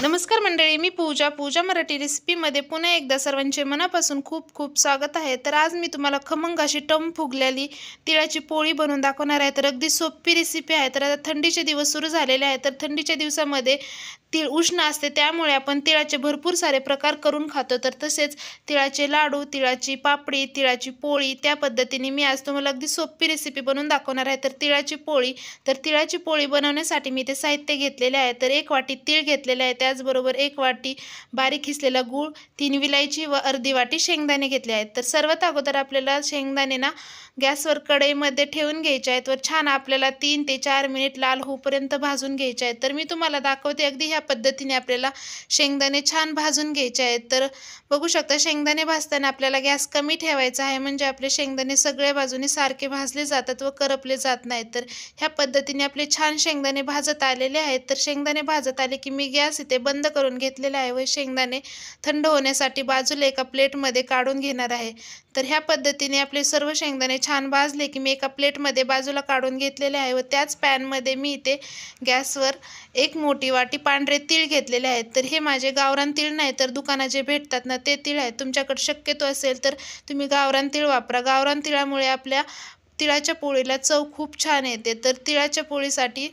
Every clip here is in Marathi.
नमस्कार मंडळी, मी पूजा मराठी रेसिपीमध्ये पुन्हा एकदा सर्वांचे मनापासून खूप खूप स्वागत आहे। तर आज मी तुम्हाला खमंग अशी टम फुगलेली तिळाची पोळी बनवून दाखवणार आहे। तर अगदी सोपी रेसिपी आहे। तर आता थंडीचे दिवस सुरू झालेले आहेत। तर थंडीच्या दिवसामध्ये तीळ उष्ण असते, त्यामुळे आपण तिळाचे भरपूर सारे प्रकार करून खातो। तर तसेच तिळाचे लाडू, तिळाची पापडी, तिळाची पोळी, त्या पद्धतीने मी आज तुम्हाला अगदी सोपी रेसिपी बनवून दाखवणार आहे। तर तिळाची पोळी बनवण्यासाठी मी ते साहित्य घेतलेले आहे। तर 1 वाटी तीळ घेतलेले आहे, त्याचबरोबर 1 वाटी बारीक किसलेला गूळ, 3 विलायची व अर्धी वाटी शेंगदाणे घेतले आहेत। तर सर्वात अगोदर आपल्याला शेंगदाणे गॅसवर कढईमध्ये ठेवून घ्यायचे आहेत व छान आपल्याला 3 ते 4 मिनिट लाल होईपर्यंत भाजून घ्यायचे आहेत। तर मी तुम्हाला दाखवते अगदी ह्या पद्धतीने आपल्याला शेंगदाणे छान भाजून घ्यायचे आहेत। तर बघू शकता, शेंगदाणे भाजताना आपल्याला गॅस कमी ठेवायचा आहे, म्हणजे आपले शेंगदाणे सगळ्या बाजूने सारखे भाजले जातात व करपले जात नाहीत। तर ह्या पद्धतीने आपले छान शेंगदाणे भाजत आलेले आहेत। तर शेंगदाणे भाजत आले की मी गॅस इथे बंद करून घेतलेला आहे व शेंगदाणे थंड होण्यासाठी बाजूला एका प्लेटमध्ये काढून घेणार आहे। तर ह्या पद्धतीने आपले सर्व शेंगदाणे छान भाजले की मी एका प्लेटमध्ये बाजूला काढून घेतलेले आहे व त्याच पॅनमध्ये मी इथे गॅसवर 1 मोठी वाटी पांढरे तीळ घेतलेले आहेत। तर हे माझे गावरान तीळ नाही, तर दुकानात जे भेटतात ना ते तीळ आहेत। तुमच्याकडे शक्यतो असेल तर तुम्ही गावरान तीळ वापरा। गावरान तिळामुळे आपल्या तिळाच्या पोळीला चव खूप छान येते। तर तिळाच्या पोळीसाठी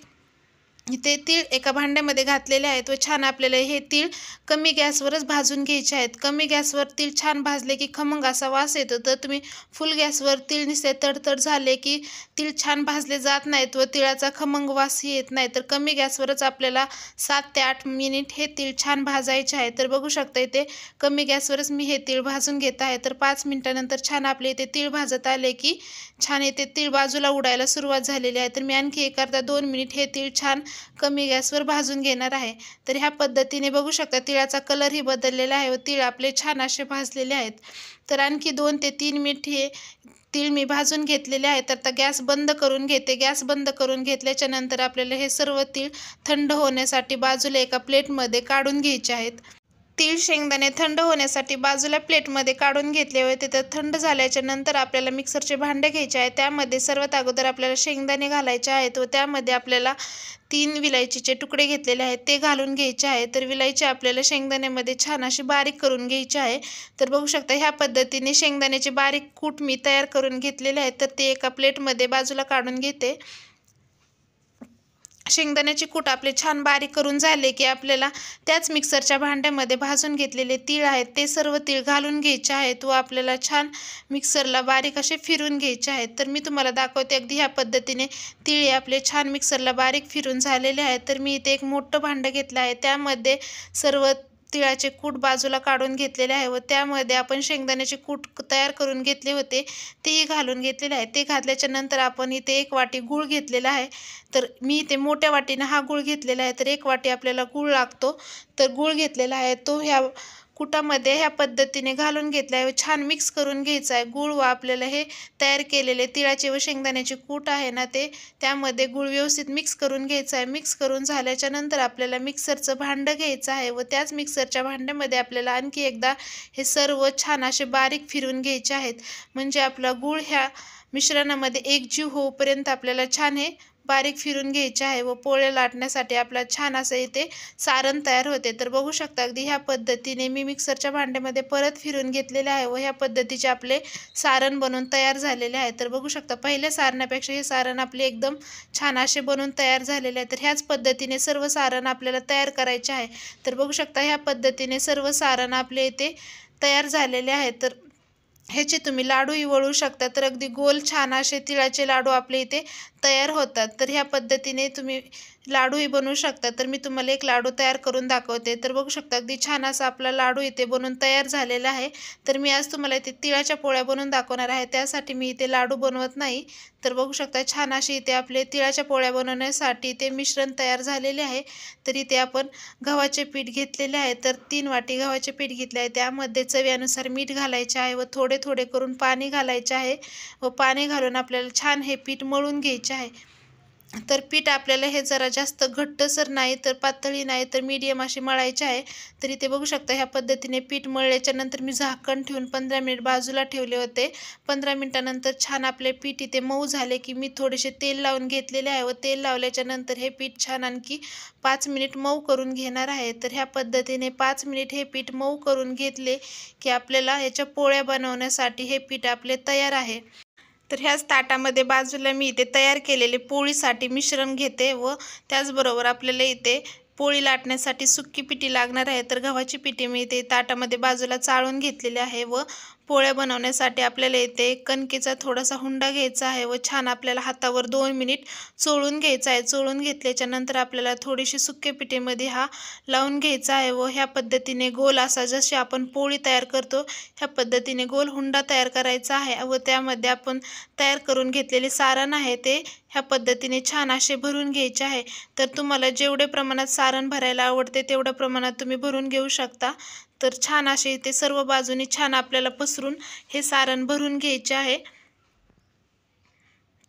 इथे तीळ एका भांड्यामध्ये घातलेले आहेत व छान आपल्याला हे तीळ कमी गॅसवरच भाजून घ्यायचे आहेत। कमी गॅसवर तीळ छान भाजले की खमंग असा वास येतो। तर तुम्ही फुल गॅसवर तीळ नुसते तडतड झाले की तीळ छान भाजले जात नाहीत व तिळाचा खमंग वासही येत नाही। तर कमी गॅसवरच आपल्याला 7 ते 8 मिनिट हे तीळ छान भाजायचे आहे। तर बघू शकता इथे कमी गॅसवरच मी हे तीळ भाजून घेत आहे। तर 5 मिनिटानंतर छान आपले इथे तीळ भाजत आले की छान इथे तीळ बाजूला उडायला सुरुवात झालेली आहे। तर मी आणखी 1 अर्धा 2 मिनिट हे तीळ छान कमी गॅसवर भाजून घेणार आहे। तर ह्या पद्धतीने बघू शकता तिळाचा कलरही बदललेला आहे व तीळ आपले छान असे भाजलेले आहेत। तर आणखी 2 ते 3 मिनिट हे तीळ मी भाजून घेतलेले आहे। तर आता गॅस बंद करून घेते। गॅस बंद करून घेतल्याच्या नंतर आपल्याला हे सर्व तीळ थंड होण्यासाठी बाजूला एका प्लेटमध्ये काढून घ्यायचे आहेत। तीळ शेंगदाणे थंड होण्यासाठी बाजूला प्लेटमध्ये काढून घेतले व तिथं थंड झाल्याच्या नंतर आपल्याला मिक्सरचे भांडे घ्यायचे आहे। त्यामध्ये सर्वात अगोदर आपल्याला शेंगदाणे घालायचे आहेत व त्यामध्ये आपल्याला 3 विलायचीचे तुकडे घेतलेले आहेत ते घालून घ्यायचे आहे। तर विलायची आपल्याला शेंगदाण्यामध्ये छान अशी बारीक करून घ्यायची आहे। तर बघू शकता ह्या पद्धतीने शेंगदाण्याचे बारीक कूट मी तयार करून घेतलेले आहेत। तर ते एका प्लेटमध्ये बाजूला काढून घेते। शेंगदाण्याचे कूट आपले छान बारीक करून झाले की आपल्याला त्याच मिक्सरच्या भांड्यामध्ये भाजून घेतलेले तीळ आहेत ते सर्व तीळ घालून घ्यायचे आहेत व आपल्याला छान मिक्सरला बारीक असे फिरून घ्यायचे आहेत। तर मी तुम्हाला दाखवते अगदी ह्या पद्धतीने तीळ आपले छान मिक्सरला बारीक फिरून झालेले आहेत। तर मी इथे एक मोठं भांडं घेतलं आहे, त्यामध्ये सर्व तिळाचे कूट बाजूला काढून घेतलेले आहे व त्यामध्ये आपण शेंगदाण्याचे कूट तयार करून घेतले होते तेही घालून घेतलेले आहे। ते घातल्याच्या नंतर आपण इथे 1 वाटी गूळ घेतलेला आहे। तर मी इथे मोठ्या वाटीने हा गूळ घेतलेला आहे। तर 1 वाटी आपल्याला गूळ लागतो। तर गूळ घेतलेला आहे तो ह्या कुटामध्ये ह्या पद्धतीने घालून घेतला आहे व छान मिक्स करून घ्यायचा आहे। गूळ व आपल्याला हे तयार केलेले तिळाचे व शेंगदाण्याचे कूट आहे ना ते त्यामध्ये गूळ व्यवस्थित मिक्स करून घ्यायचा आहे। मिक्स करून झाल्याच्या नंतर आपल्याला मिक्सरचं भांडं घ्यायचं आहे व त्याच मिक्सरच्या भांड्यामध्ये आपल्याला आणखी एकदा हे सर्व छान असे बारीक फिरून घ्यायचे आहेत, म्हणजे आपला गूळ ह्या मिश्रणामध्ये एकजीव होईपर्यंत आपल्याला छान हे बारीक फिरून घ्यायचे आहे व पोळ्या लाटण्यासाठी आपला छान असं इथे सारण तयार होते। तर बघू शकता अगदी ह्या पद्धतीने मी मिक्सरच्या भांड्यामध्ये परत फिरून घेतलेले आहे व ह्या पद्धतीचे आपले सारण बनवून तयार झालेले आहे। तर बघू शकता पहिल्या सारणापेक्षा हे सारण आपले एकदम छान असे बनवून तयार झालेले आहे। तर ह्याच पद्धतीने सर्व सारण आपल्याला तयार करायचे आहे। तर बघू शकता ह्या पद्धतीने सर्व सारण आपले इथे तयार झालेले आहे। तर ह्याचे तुम्ही लाडूही वळू शकता। तर अगदी गोल छान असे तिळाचे लाडू आपले इथे तयार होतात। तर ह्या पद्धतीने तुम्ही लाडूही बनवू शकता। तर मी तुम्हाला एक लाडू तयार करून दाखवते। तर बघू शकता अगदी छान असा आपला लाडू इथे बनवून तयार झालेला आहे। तर मी आज तुम्हाला इथे तिळाच्या पोळ्या बनवून दाखवणार आहे, त्यासाठी मी इथे लाडू बनवत नाही। तर बघू शकता छान अशी इथे आपले तिळाच्या पोळ्या बनवण्यासाठी इथे मिश्रण तयार झालेले आहे। तर इथे आपण गव्हाचे पीठ घेतलेले आहे। तर 3 वाटी गव्हाचे पीठ घेतले आहे, त्यामध्ये चवीनुसार मीठ घालायचे आहे व थोडे थोडे करून पाणी घालायचे आहे व पाणी घालून आपल्याला छान हे पीठ मळून घ्यायचे आहे। तर पीठ आपल्याला हे जरा जास्त घट्टसर नाही तर पातळी नाही तर मीडियम अशी मळायची आहे। तर इथे बघू शकता ह्या पद्धतीने पीठ मळल्याच्या नंतर मी झाकण ठेवून 15 मिनिट बाजूला ठेवले होते। 15 मिनिटानंतर छान आपले पीठ इथे मऊ झाले की मी थोडेसे तेल लावून घेतलेले आहे व तेल लावल्याच्या नंतर हे पीठ छान आणखी 5 मिनिट मऊ करून घेणार आहे। तर ह्या पद्धतीने 5 मिनिट हे पीठ मऊ करून घेतले की आपल्याला याच्या पोळ्या बनवण्यासाठी हे पीठ आपले तयार आहे। तर ह्याच ताटामध्ये बाजूला मी इथे तयार केलेले पोळीसाठी मिश्रण घेते व त्याचबरोबर आपल्याला इथे पोळी लाटण्यासाठी सुक्की पिठी लागणार आहे। तर गव्हाची पिठी मी इथे ताटामध्ये बाजूला चाळून घेतलेली आहे व पोळ्या बनवण्यासाठी आपल्याला इथे कणकेचा थोडासा हुंडा घ्यायचा आहे व छान आपल्याला हातावर 2 मिनिट चोळून घ्यायचा आहे। चोळून घेतल्याच्या नंतर आपल्याला थोडीशी सुक्या पिठीमध्ये हा लावून घ्यायचा आहे व ह्या पद्धतीने गोल असा जशी आपण पोळी तयार करतो ह्या पद्धतीने गोल हुंडा तयार करायचा आहे व त्यामध्ये आपण तयार करून घेतलेले सारण आहे ते ह्या पद्धतीने छान असे भरून घ्यायचे आहे। तर तुम्हाला जेवढे प्रमाणात सारण भरायला आवडते तेवढ्या प्रमाणात तुम्ही भरून घेऊ शकता। तर छान असे इथे सर्व बाजूनी छान आपल्याला पसरून हे सारण भरून घ्यायचे आहे।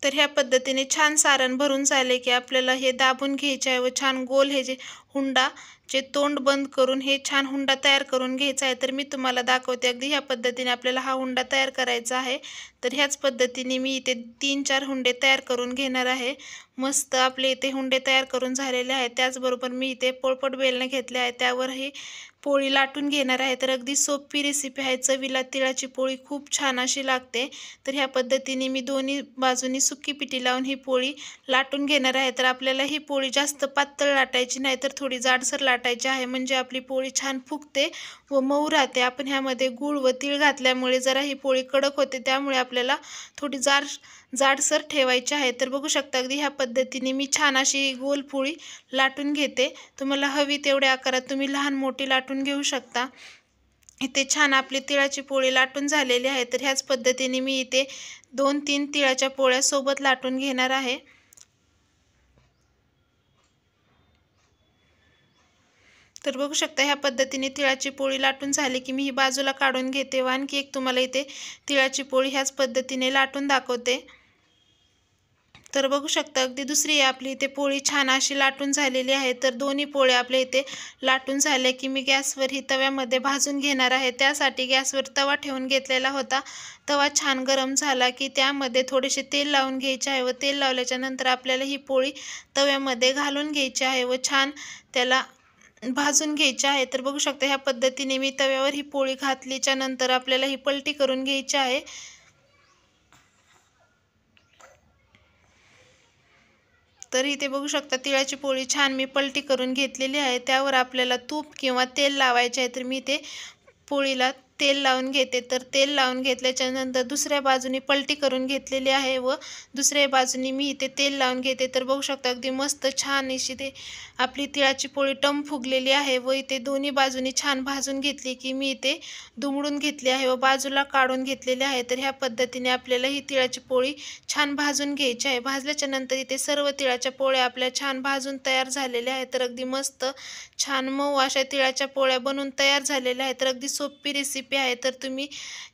तर ह्या पद्धतीने छान सारण भरून झाले की आपल्याला हे दाबून घ्यायचे आहे व छान गोल हे जे हुंडा जे तोंड बंद करून हे छान हुंडा तयार करून घ्यायचा आहे। तर मी तुम्हाला दाखवते अगदी ह्या पद्धतीने आपल्याला हा हुंडा तयार करायचा आहे। तर ह्याच पद्धतीने मी इथे 3-4 हुंडे तयार करून घेणार आहे। मस्त आपले इथे हुंडे तयार करून झालेले आहेत। त्याचबरोबर मी इथे पोळपट बेलणे घेतले आहे त्यावर ही पोळी लाटून घेणार आहे। तर अगदी सोपी रेसिपी आहे, चवीला तिळाची पोळी खूप छान अशी लागते। तर ह्या पद्धतीने मी दोन्ही बाजूनी सुकी पिठी लावून ही पोळी लाटून घेणार आहे। तर आपल्याला ही पोळी जास्त पातळ लाटायची नाही तर थोडी जाडसर लाटायची आहे म्हणजे आपली पोळी छान फुगते व मऊ राहते। आपण ह्यामध्ये गूळ व तीळ घातल्यामुळे जरा ही पोळी कडक होते त्यामुळे आपल्याला थोडी जाडसर ठेवायची आहे। तर बघू शकता अगदी ह्या पद्धतीने मी छान अशी गोल पोळी लाटून घेते। तुम्हाला हवी तेवढ्या आकारात तुम्ही लहान मोठी लाटून घेऊ शकता। इथे छान आपली तिळाची पोळी लाटून झालेली आहे। तर ह्याच पद्धतीने मी इथे 2-3 तिळाच्या पोळ्या सोबत लाटून घेणार आहे। तर बघू शकता ह्या पद्धतीने तिळाची पोळी लाटून झाली की मी ही बाजूला काढून घेते व आणखी एक तुम्हाला इथे तिळाची पोळी ह्याच पद्धतीने लाटून दाखवते। तर बघू शकता अगदी दुसरी आपली इथे पोळी छान अशी लाटून झालेली आहे। तर दोन्ही पोळ्या आपल्या इथे लाटून झाल्या की मी गॅसवर ही तव्यामध्ये भाजून घेणार आहे। त्यासाठी गॅसवर तवा ठेवून घेतलेला होता। तवा छान गरम झाला की त्यामध्ये थोडेसे तेल लावून घ्यायचे आहे व तेल लावल्याच्या नंतर आपल्याला ही पोळी तव्यामध्ये घालून घ्यायची आहे व छान त्याला भाजून घ्यायचे आहे। तर बघू शकता ह्या पद्धतीने मी तव्यावर ही पोळी घातल्याच्या नंतर आपल्याला ही पलटी करून घ्यायची आहे। तर इथे बघू शकता तिळाची पोळी छान मी पलटी करून घेतलेली आहे। त्यावर आपल्याला तूप किंवा तेल लावायचे आहे। तर मी ते पोळीला तेल लावून घेते। तर तेल लावून घेतल्याच्या नंतर दुसऱ्या बाजूनी पलटी करून घेतलेली आहे व दुसऱ्या बाजूनी मी इथे तेल लावून घेते। तर बघू शकता अगदी मस्त छान अशी ते आपली तिळाची पोळी टम फुगलेली आहे व इथे दोन्ही बाजूनी छान भाजून घेतली की मी इथे दुमडून घेतली आहे व बाजूला काढून घेतलेली आहे। तर ह्या पद्धतीने आपल्याला ही तिळाची पोळी छान भाजून घ्यायची आहे। भाजल्याच्या नंतर इथे सर्व तिळाच्या पोळ्या आपल्या छान भाजून तयार झालेल्या आहेत। तर अगदी मस्त छान मऊ अशा तिळाच्या पोळ्या बनवून तयार झालेल्या आहेत। तर अगदी सोपी रेसिपी आहे। तर तुम्ही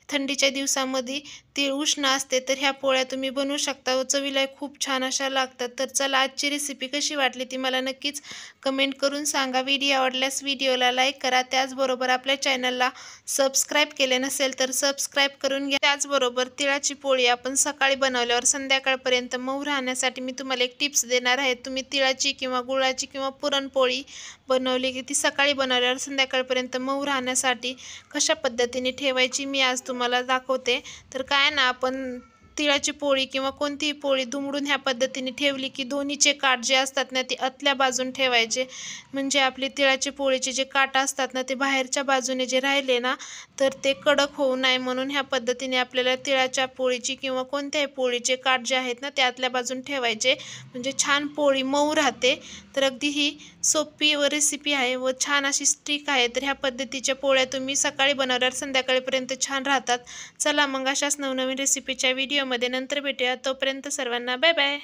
थंडीच्या दिवसामध्ये तीळ उष्ण असते तर ह्या पोळ्या तुम्ही बनवू शकता व चवीला खूप छान अशा लागतात। तर चला आजची रेसिपी कशी वाटली ती मला नक्कीच कमेंट करून सांगा। व्हिडिओ आवडल्यास व्हिडिओला लाईक करा। त्याचबरोबर आपल्या चॅनलला सबस्क्राईब केले नसेल तर सबस्क्राईब करून घ्या। त्याचबरोबर तिळाची पोळी आपण सकाळी बनवल्यावर संध्याकाळपर्यंत मऊ राहण्यासाठी मी तुम्हाला एक टिप्स देणार आहे। तुम्ही तिळाची किंवा गुळाची किंवा पुरणपोळी बनवली की ती सकाळी बनवल्यावर संध्याकाळपर्यंत मऊ राहण्यासाठी कशा पद्धतीने ठेवायची मी आज तुम्हाला दाखवते। तर काय ना आपण तिळाची पोळी किंवा कोणतीही पोळी दुमडून ह्या पद्धतीने ठेवली की दोन्हीचे काठ जे असतात ना ते आतल्या बाजून ठेवायचे म्हणजे आपली तिळाची पोळीचे जे काठ असतात ना ते बाहेरच्या बाजूने जे राहिले ना तर ते कडक होऊ नये म्हणून ह्या पद्धतीने आपल्याला तिळाच्या पोळीची किंवा कोणत्याही पोळीचे काठ जे आहेत ना ते आतल्या बाजून ठेवायचे म्हणजे छान पोळी मऊ राहते। तर अगदी ही सोपी व रेसिपी आहे व छान अशी स्टिक आहे। तर ह्या पद्धतीच्या पोळ्या तुम्ही सकाळी बनवल्यावर संध्याकाळपर्यंत छान राहतात। चला मग अशाच नवनवीन रेसिपीच्या व्हिडिओमध्ये नंतर भेटूया। तोपर्यंत सर्वांना बाय बाय।